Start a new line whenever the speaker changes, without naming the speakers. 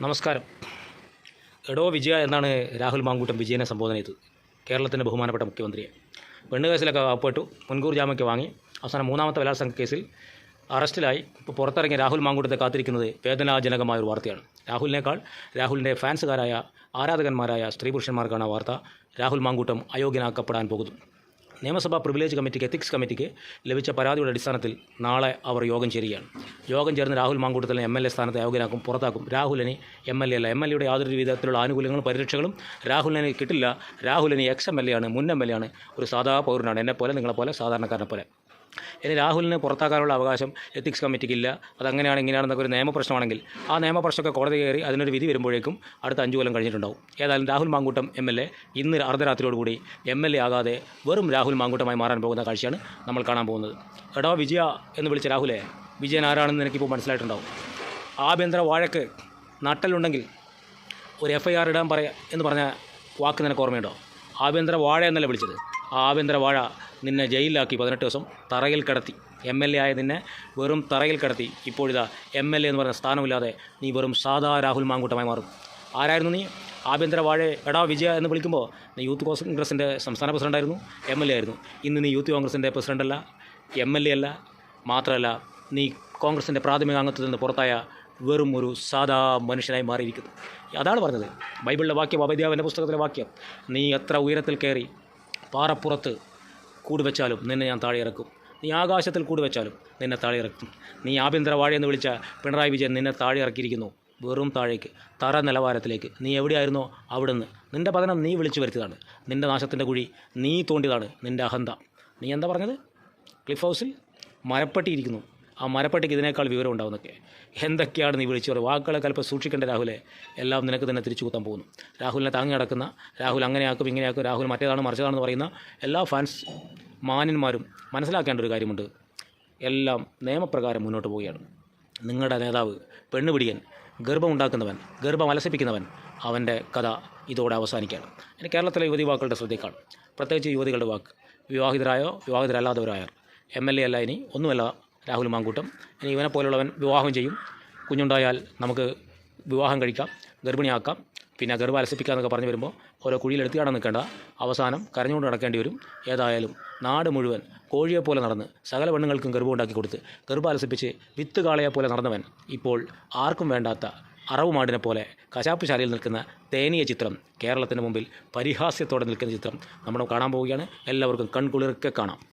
നമസ്കാരം. എടോ വിജയ എന്നാണ് രാഹുൽ മാങ്കൂട്ടം വിജയനെ സംബോധന ചെയ്തത്. കേരളത്തിൻ്റെ ബഹുമാനപ്പെട്ട മുഖ്യമന്ത്രിയെ പെണ്ണ് കേസിലൊക്കെ അകപ്പെട്ടു, മുൻകൂർ ജാമ്യമൊക്കെ വാങ്ങി, അവസാനം മൂന്നാമത്തെ ബലാത്സംഗ കേസിൽ അറസ്റ്റിലായി ഇപ്പോൾ പുറത്തിറങ്ങിയ രാഹുൽ മാങ്കൂട്ടത്തെ കാത്തിരിക്കുന്നത് വേദനാജനകമായൊരു വാർത്തയാണ്. രാഹുലിനേക്കാൾ രാഹുലിൻ്റെ ഫാൻസുകാരായ ആരാധകന്മാരായ സ്ത്രീ പുരുഷന്മാർക്കാണ് ആ വാർത്ത. രാഹുൽ മാങ്കൂട്ടം അയോഗ്യനാക്കപ്പെടാൻ പോകുന്നു. നിയമസഭാ പ്രിവിലേജ് കമ്മിറ്റിക്ക്, എത്തിക്സ് കമ്മിറ്റിക്ക് ലഭിച്ച പരാതിയുടെ അടിസ്ഥാനത്തിൽ നാളെ അവർ യോഗം ചേരുകയാണ്. യോഗം ചേർന്ന് രാഹുൽ മാങ്കൂട്ടത്തിനെ MLA സ്ഥാനത്ത് അയോഗ്യനാക്കും, പുറത്താക്കും. രാഹുലിന് MLA അല്ല. MLAയുടെ യാതൊരു വിധത്തിലുള്ള ആനുകൂല്യങ്ങളും പരിരക്ഷകളും രാഹുലിന് കിട്ടില്ല. രാഹുലിന് MLA ആണ്, മുൻ MLA ആണ്, ഒരു സാധാ പൗരനാണ്, എന്നെപ്പോലെ നിങ്ങളെപ്പോലെ സാധാരണക്കാരനെ പോലെ. ഇനി രാഹുലിന് പുറത്താക്കാനുള്ള അവകാശം എത്തിക്സ് കമ്മിറ്റിക്കില്ല. അതങ്ങനെയാണ് ഇങ്ങനെയാണെന്നൊക്കെ ഒരു നിയമപ്രശ്നമാണെങ്കിൽ ആ നിയമപ്രശ്നമൊക്കെ കോടതി കയറി അതിനൊരു വിധി വരുമ്പോഴേക്കും അടുത്ത 5 കൊല്ലം കഴിഞ്ഞിട്ടുണ്ടാവും. ഏതായാലും രാഹുൽ മാങ്കൂട്ടം MLA ഇന്ന് അർദ്ധരാത്രിയോടുകൂടി MLA ആകാതെ വെറും രാഹുൽ മാങ്കൂട്ടമായി മാറാൻ പോകുന്ന കാഴ്ചയാണ് നമ്മൾ കാണാൻ പോകുന്നത്. എടോ വിജയ എന്ന് വിളിച്ച രാഹുലെ, വിജയൻ ആരാണെന്ന് എനിക്കിപ്പോൾ മനസ്സിലായിട്ടുണ്ടാവും. ആഭ്യന്തര വാഴക്ക് നട്ടലുണ്ടെങ്കിൽ ഒരു FIR ഇടാൻ എന്ന് പറഞ്ഞ വാക്ക് നിനക്ക് ഓർമ്മയുണ്ടോ? ആഭ്യന്തര വാഴ എന്നല്ല വിളിച്ചത്. ആ ആഭ്യന്തര വാഴ നിന്നെ ജയിലിലാക്കി 18 ദിവസം തറയിൽ കിടത്തി. MLA ആയ നിന്നെ വെറും തറയിൽ കിടത്തി. ഇപ്പോഴിതാ MLA എന്ന് പറയുന്ന സ്ഥാനമില്ലാതെ നീ വെറും സാധാ രാഹുൽ മാങ്കൂട്ടമായി മാറും. ആരായിരുന്നു നീ? ആഭ്യന്തര വാഴ എടാ വിജയ എന്ന് വിളിക്കുമ്പോൾ നീ യൂത്ത് കോൺഗ്രസിൻ്റെ സംസ്ഥാന പ്രസിഡൻ്റായിരുന്നു, MLA ആയിരുന്നു. ഇന്ന് നീ യൂത്ത് കോൺഗ്രസിൻ്റെ പ്രസിഡൻ്റല്ല, MLA അല്ല, മാത്രമല്ല നീ കോൺഗ്രസിൻ്റെ പ്രാഥമിക അംഗത്വത്തിൽ നിന്ന് പുറത്തായ വെറും ഒരു സാധാ മനുഷ്യനായി മാറിയിരിക്കുന്നു. അതാണ് പറഞ്ഞത്. ബൈബിളിലെ വാക്യം, അബദ്യാവിൻ്റെ പുസ്തകത്തിലെ വാക്യം, നീ എത്ര ഉയരത്തിൽ കയറി പാറപ്പുറത്ത് കൂടുവെച്ചാലും നിന്നെ ഞാൻ താഴെ ഇറക്കും. നീ ആകാശത്തിൽ കൂടുവെച്ചാലും നിന്നെ താഴെ ഇറക്കും. നീ ആഭ്യന്തര വാഴയെന്ന് വിളിച്ച പിണറായി വിജയൻ നിന്നെ താഴെ ഇറക്കിയിരിക്കുന്നു, വെറും താഴേക്ക്, തറ നിലവാരത്തിലേക്ക്. നീ എവിടെയായിരുന്നോ അവിടുന്ന്. നിൻ്റെ പതനം നീ വിളിച്ചു വരുത്തിയതാണ്. നിൻ്റെ നാശത്തിൻ്റെ കുഴി നീ തോണ്ടിയതാണ്. നിൻ്റെ അഹന്ത. നീ എന്താ പറഞ്ഞത്? ക്ലിഫ് ഹൗസിൽ മരപ്പട്ടിയിരിക്കുന്നു. ആ മരപ്പട്ടിക്ക് ഇതിനേക്കാൾ വിവരം ഉണ്ടാവുന്നൊക്കെ. എന്തൊക്കെയാണ് നീ വിളിച്ചു പറയുക? വാക്കുകളൊക്കെ അല്പം സൂക്ഷിക്കേണ്ട രാഹുലെ. എല്ലാം നിനക്ക് തന്നെ തിരിച്ചു കുത്താൻ പോകുന്നു. രാഹുലിനെ താങ്ങി നടക്കുന്ന, രാഹുൽ അങ്ങനെയാക്കും ഇങ്ങനെയാക്കും, രാഹുൽ മറ്റേതാണ് മറിച്ചതാണെന്ന് പറയുന്ന എല്ലാ ഫാൻസ് മാന്യന്മാരും മനസ്സിലാക്കേണ്ട ഒരു കാര്യമുണ്ട്. എല്ലാം നിയമപ്രകാരം മുന്നോട്ട് പോവുകയാണ്. നിങ്ങളുടെ നേതാവ് പെണ്ണ് പിടിയൻ, ഗർഭമുണ്ടാക്കുന്നവൻ, ഗർഭം അലസിപ്പിക്കുന്നവൻ, അവൻ്റെ കഥ ഇതോടെ അവസാനിക്കുകയാണ്. ഇനി കേരളത്തിലെ യുവതിവാക്കളുടെ ശ്രദ്ധയ്ക്കാണ്, പ്രത്യേകിച്ച് യുവതികളുടെ വാക്ക്. വിവാഹിതരായോ വിവാഹിതരല്ലാത്തവരായോ MLA അല്ല, ഇനി ഒന്നുമല്ല രാഹുൽ മാങ്കൂട്ടം. ഇനി ഇവനെ പോലുള്ളവൻ വിവാഹം ചെയ്യും. കുഞ്ഞുണ്ടായാൽ നമുക്ക് വിവാഹം കഴിക്കാം, ഗർഭിണിയാക്കാം, പിന്നെ ഗർഭം അലസിപ്പിക്കാമെന്നൊക്കെ പറഞ്ഞു വരുമ്പോൾ ഓരോ കുഴിയിലെടുത്ത് കാണാൻ നിൽക്കേണ്ട, അവസാനം കരഞ്ഞുകൊണ്ട് നടക്കേണ്ടി വരും. ഏതായാലും നാട് മുഴുവൻ കോഴിയെപ്പോലെ നടന്ന് സകല പെണ്ണുങ്ങൾക്കും ഗർഭം ഉണ്ടാക്കി കൊടുത്ത് ഗർഭം അലസിപ്പിച്ച് വിത്ത് കാളയെപ്പോലെ നടന്നവൻ ഇപ്പോൾ ആർക്കും വേണ്ടാത്ത അറവുമാടിനെ പോലെ കശാപ്പുശാലയിൽ നിൽക്കുന്ന ദയനീയ ചിത്രം, കേരളത്തിന് മുമ്പിൽ പരിഹാസ്യത്തോടെ നിൽക്കുന്ന ചിത്രം നമ്മൾ കാണാൻ പോവുകയാണ്. എല്ലാവർക്കും കൺകുളിർക്കെ കാണാം.